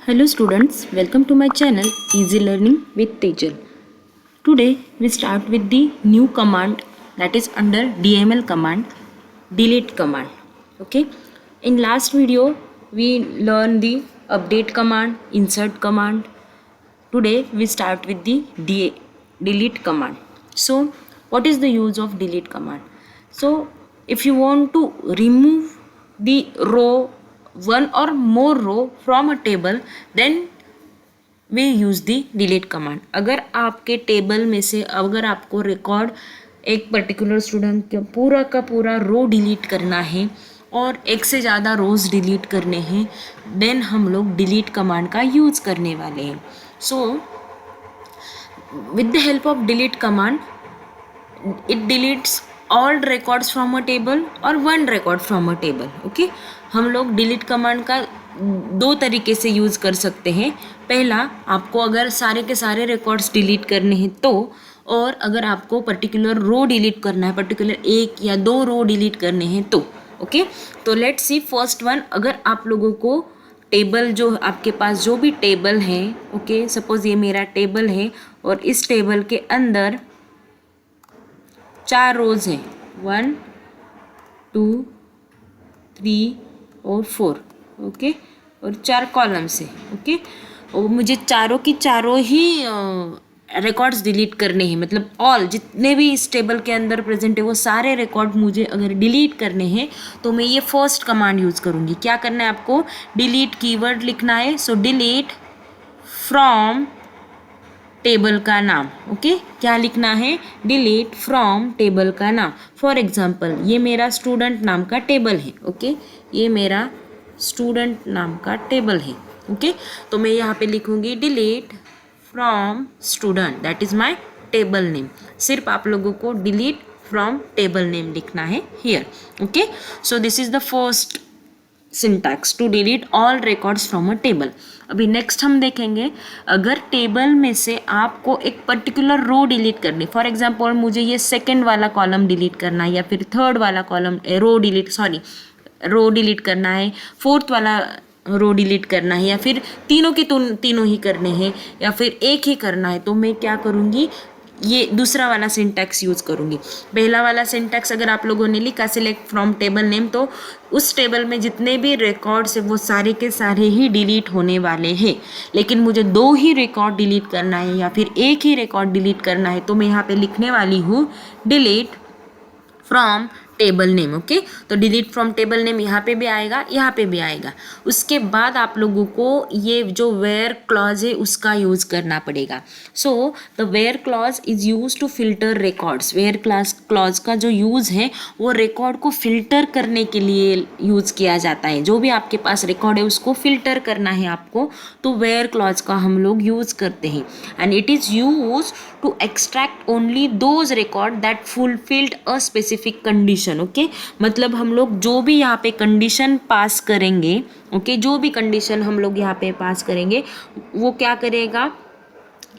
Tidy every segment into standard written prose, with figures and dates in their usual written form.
Hello students, welcome to my channel Easy Learning with Tejal. Today we start with the new command that is under DML command, delete command. Okay, in last video we learned the update command, insert command. Today we start with the delete command. So what is the use of delete command? So if you want to remove the row, one or more row from a table, then we use the delete command. अगर आपके table में से अगर आपको record एक particular student का पूरा रो delete करना है और एक से ज़्यादा रोज़ डिलीट करने हैं, देन हम लोग डिलीट कमांड का यूज़ करने वाले हैं. So with the help of delete command it deletes all records from a table और one record from a table. Okay, हम लोग डिलीट कमांड का दो तरीके से यूज़ कर सकते हैं. पहला, आपको अगर सारे के सारे रिकॉर्ड्स डिलीट करने हैं तो, और अगर आपको पर्टिकुलर रो डिलीट करना है, पर्टिकुलर एक या दो रो डिलीट करने हैं तो. ओके, तो लेट्स सी फर्स्ट वन. अगर आप लोगों को टेबल, जो आपके पास जो भी टेबल है, ओके, सपोज ये मेरा टेबल है और इस टेबल के अंदर 4 रोज़ हैं, 1 2 3 और 4. ओके, और 4 कॉलम्स है. ओके, और मुझे चारों की चारों ही रिकॉर्ड्स डिलीट करने हैं, मतलब ऑल जितने भी इस टेबल के अंदर प्रेजेंट है वो सारे रिकॉर्ड मुझे अगर डिलीट करने हैं तो मैं ये फर्स्ट कमांड यूज़ करूँगी. क्या करना है आपको? डिलीट कीवर्ड लिखना है. सो डिलीट फ्रॉम टेबल का नाम. ओके, क्या लिखना है? डिलीट फ्रॉम टेबल का नाम. फॉर एग्जाम्पल, ये मेरा स्टूडेंट नाम का टेबल है. ओके, ये मेरा स्टूडेंट नाम का टेबल है. ओके, तो मैं यहाँ पे लिखूँगी delete from student, that is my table name. सिर्फ आप लोगों को डिलीट फ्रॉम टेबल नेम लिखना है here. Okay, so this is the first syntax to delete all records from a table. अभी नेक्स्ट हम देखेंगे, अगर टेबल में से आपको एक पर्टिकुलर रो डिलीट करनी, फॉर एग्जांपल मुझे ये सेकंड वाला कॉलम डिलीट करना है, या फिर थर्ड वाला कॉलम रो डिलीट करना है, फोर्थ वाला रो डिलीट करना है, या फिर तीनों के तीनों ही करने हैं, या फिर एक ही करना है, तो मैं क्या करूँगी? ये दूसरा वाला सिंटैक्स यूज़ करूँगी. पहला वाला सिंटैक्स अगर आप लोगों ने लिखा सिलेक्ट फ्रॉम टेबल नेम, तो उस टेबल में जितने भी रिकॉर्ड्स है वो सारे के सारे ही डिलीट होने वाले हैं. लेकिन मुझे 2 ही रिकॉर्ड डिलीट करना है या फिर एक ही रिकॉर्ड डिलीट करना है, तो मैं यहाँ पे लिखने वाली हूँ delete from table name. Okay, तो डिलीट फ्रॉम टेबल नेम यहाँ पे भी आएगा, यहाँ पे भी आएगा. उसके बाद आप लोगों को ये जो वेयर क्लॉज है उसका यूज़ करना पड़ेगा. So the where clause is use to filter records. Where clause का जो यूज़ है वो रिकॉर्ड को फिल्टर करने के लिए यूज़ किया जाता है. जो भी आपके पास रिकॉर्ड है उसको फिल्टर करना है आपको, तो वेयर क्लॉज का हम लोग यूज़ करते हैं. And it is use to extract only those record that fulfilled a specific condition. Okay, मतलब हम लोग जो भी यहाँ पे कंडीशन पास करेंगे, ओके, जो भी कंडीशन हम लोग यहाँ पे पास करेंगे वो क्या करेगा?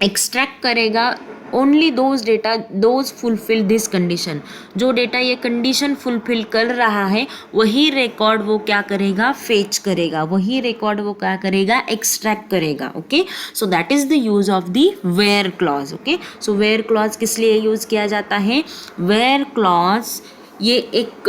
एक्सट्रैक्ट करेगा only those data those fulfil this condition. जो डेटा ये कंडीशन फुलफिल कर रहा है वही रिकॉर्ड वो क्या करेगा? फेच करेगा. वही रिकॉर्ड वो क्या करेगा? एक्सट्रैक्ट करेगा. Okay, so that is the use of the where clause. Okay, so where clause किस लिए यूज़ किया जाता है? वेयर क्लॉज ये एक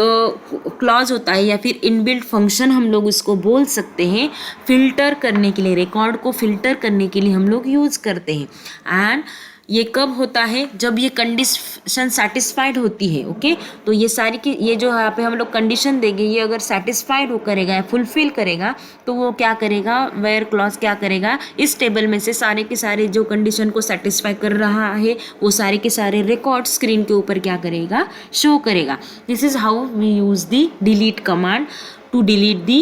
क्लॉज होता है या फिर इनबिल्ट फंक्शन हम लोग उसको बोल सकते हैं. फिल्टर करने के लिए, रिकॉर्ड को फिल्टर करने के लिए हम लोग यूज़ करते हैं. एंड ये कब होता है? जब ये कंडीशन सेटिस्फाइड होती है. ओके, तो ये सारी की ये जो यहाँ पे हम लोग कंडीशन देंगे, ये अगर सेटिस्फाइड हो करेगा या फुलफिल करेगा तो वो क्या करेगा? वेयर क्लॉज क्या करेगा? इस टेबल में से सारे के सारे जो कंडीशन को सेटिस्फाई कर रहा है वो सारे के सारे रिकॉर्ड स्क्रीन के ऊपर क्या करेगा? शो करेगा. This is how we use the delete command to delete the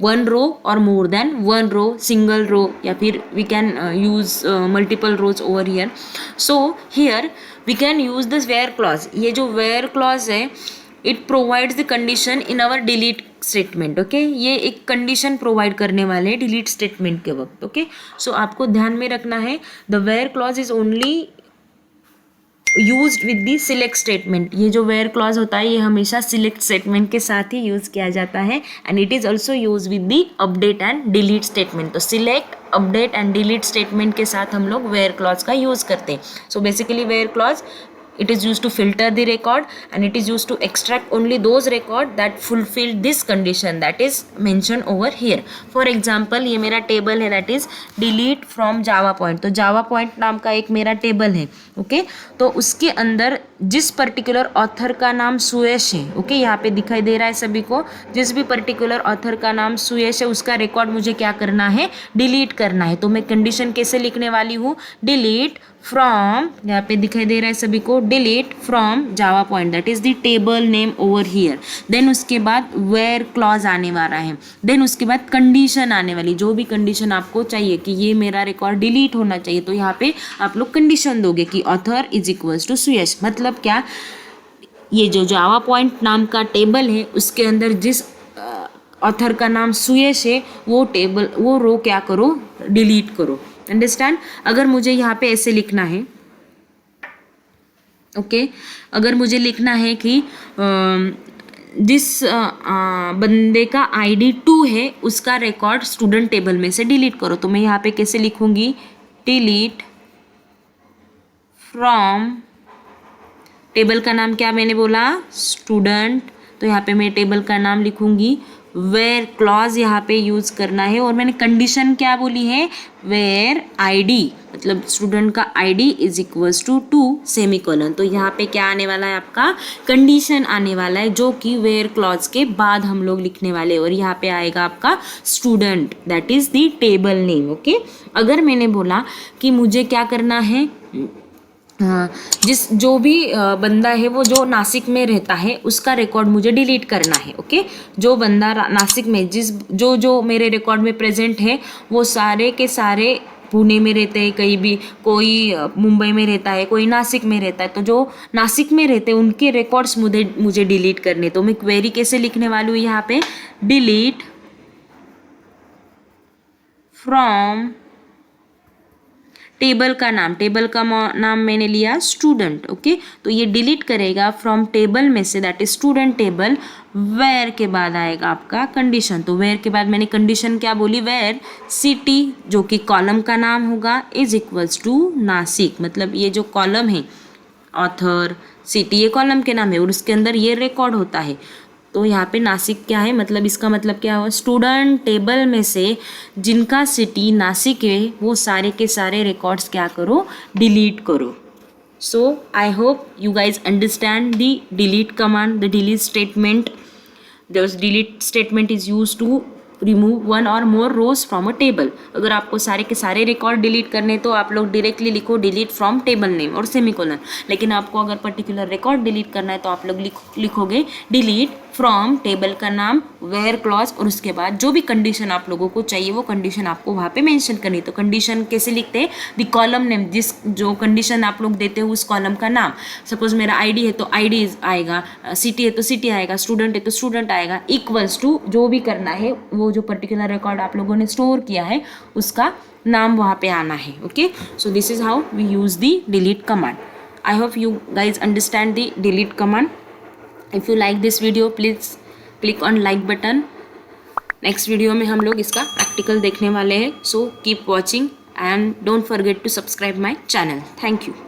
one row or more than one row, single row, या फिर we can use multiple rows over here. So here we can use this where clause. ये जो where clause है it provides the condition in our delete statement. Okay, ये एक condition provide करने वाले हैं डिलीट स्टेटमेंट के वक्त. ओके, सो आपको ध्यान में रखना है the where clause is only used with the select statement. ये जो वेयर क्लॉज होता है ये हमेशा सिलेक्ट स्टेटमेंट के साथ ही यूज़ किया जाता है. And it is also use with the update and delete statement. तो select update and delete statement के साथ हम लोग वेयर क्लॉज का यूज़ करते हैं. So basically where clause, it is used to filter the record and it is used to extract only those record that fulfill this condition that is mentioned over here. For example, ये मेरा table है that is delete from java point. तो java point नाम का एक मेरा table है. Okay तो उसके अंदर जिस पर्टिकुलर ऑथर का नाम सुयश है, ओके यहाँ पे दिखाई दे रहा है सभी को, जिस भी पर्टिकुलर ऑथर का नाम सुयश है उसका रिकॉर्ड मुझे क्या करना है, डिलीट करना है. तो मैं कंडीशन कैसे लिखने वाली हूँ, डिलीट फ्रॉम, यहाँ पे दिखाई दे रहा है सभी को, delete from Java point that is the table name over here. Then उसके बाद वेयर क्लॉज आने वाला है. देन उसके बाद कंडीशन आने वाली, जो भी कंडीशन आपको चाहिए कि ये मेरा रिकॉर्ड डिलीट होना चाहिए, तो यहाँ पे आप लोग कंडीशन दोगे कि ऑथर इज इक्वल्स टू सुयश. मतलब क्या, ये जो जावा पॉइंट नाम का टेबल है उसके अंदर जिस ऑथर का नाम सुयश है वो टेबल, वो रो क्या करो, डिलीट करो. अंडरस्टैंड. अगर मुझे यहाँ पे ऐसे लिखना है, ओके अगर मुझे लिखना है कि जिस बंदे का आईडी 2 है उसका रिकॉर्ड स्टूडेंट टेबल में से डिलीट करो, तो मैं यहाँ पे कैसे लिखूंगी, डिलीट फ्रॉम, टेबल का नाम क्या मैंने बोला, स्टूडेंट. तो यहाँ पे मैं टेबल का नाम लिखूंगी, वेयर क्लॉज यहाँ पे यूज़ करना है, और मैंने कंडीशन क्या बोली है, वेयर आईडी, मतलब स्टूडेंट का ID is equals to 2 semicolon. तो यहाँ पे क्या आने वाला है, आपका कंडीशन आने वाला है, जो कि वेयर क्लॉज के बाद हम लोग लिखने वाले हैं. और यहाँ पे आएगा आपका student that is the table name. Okay अगर मैंने बोला कि मुझे क्या करना है, जो भी बंदा है वो जो नासिक में रहता है उसका रिकॉर्ड मुझे डिलीट करना है. ओके जो बंदा नासिक में जो मेरे रिकॉर्ड में प्रेजेंट है वो सारे के सारे पुणे में रहते हैं, कहीं भी कोई मुंबई में रहता है, कोई नासिक में रहता है, तो जो नासिक में रहते हैं उनके रिकॉर्ड्स मुझे डिलीट करने. तो मैं क्वेरी कैसे लिखने वाली हूँ यहाँ पे, डिलीट फ्रॉम, टेबल का नाम मैंने लिया स्टूडेंट. ओके तो ये डिलीट करेगा फ्रॉम टेबल में से, that is student table. Where के बाद आएगा आपका कंडीशन. तो वेयर के बाद मैंने कंडीशन क्या बोली, वेयर सिटी जो कि कॉलम का नाम होगा इज इक्वल्स टू नासिक. मतलब ये जो कॉलम है, ऑथर सिटी, ये कॉलम के नाम है और उसके अंदर ये रिकॉर्ड होता है. तो यहाँ पे नासिक क्या है, मतलब इसका मतलब क्या हुआ, स्टूडेंट टेबल में से जिनका सिटी नासिक है वो सारे के सारे रिकॉर्ड्स क्या करो, डिलीट करो. So I hope you guys understand the delete command, the delete statement. This delete statement is use to remove 1 or more rose from a table. अगर आपको सारे के सारे रिकॉर्ड डिलीट करने तो आप लोग डायरेक्टली लिखो डिलीट फ्रॉम टेबल नेम और सेमीकोलन. लेकिन आपको अगर पर्टिकुलर रिकॉर्ड डिलीट करना है तो आप लोग लिखोगे डिलीट फ्रॉम टेबल का नाम, वेयर क्लॉज, और उसके बाद जो भी कंडीशन आप लोगों को चाहिए वो कंडीशन आपको वहाँ पे मेंशन करनी. तो कंडीशन कैसे लिखते हैं, द कॉलम नेम, जो कंडीशन आप लोग देते हो उस कॉलम का नाम. सपोज मेरा आईडी है तो आईडी आएगा, सिटी है तो सिटी आएगा, स्टूडेंट है तो स्टूडेंट आएगा, इक्वल्स टू जो भी करना है वो जो पर्टिकुलर रिकॉर्ड आप लोगों ने स्टोर किया है उसका नाम वहाँ पे आना है. Okay so this is how we use the delete command. I hope you guys understand the delete command. If you like this video, please click on like button. Next video में हम लोग इसका practical देखने वाले हैं. So keep watching and don't forget to subscribe my channel. Thank you.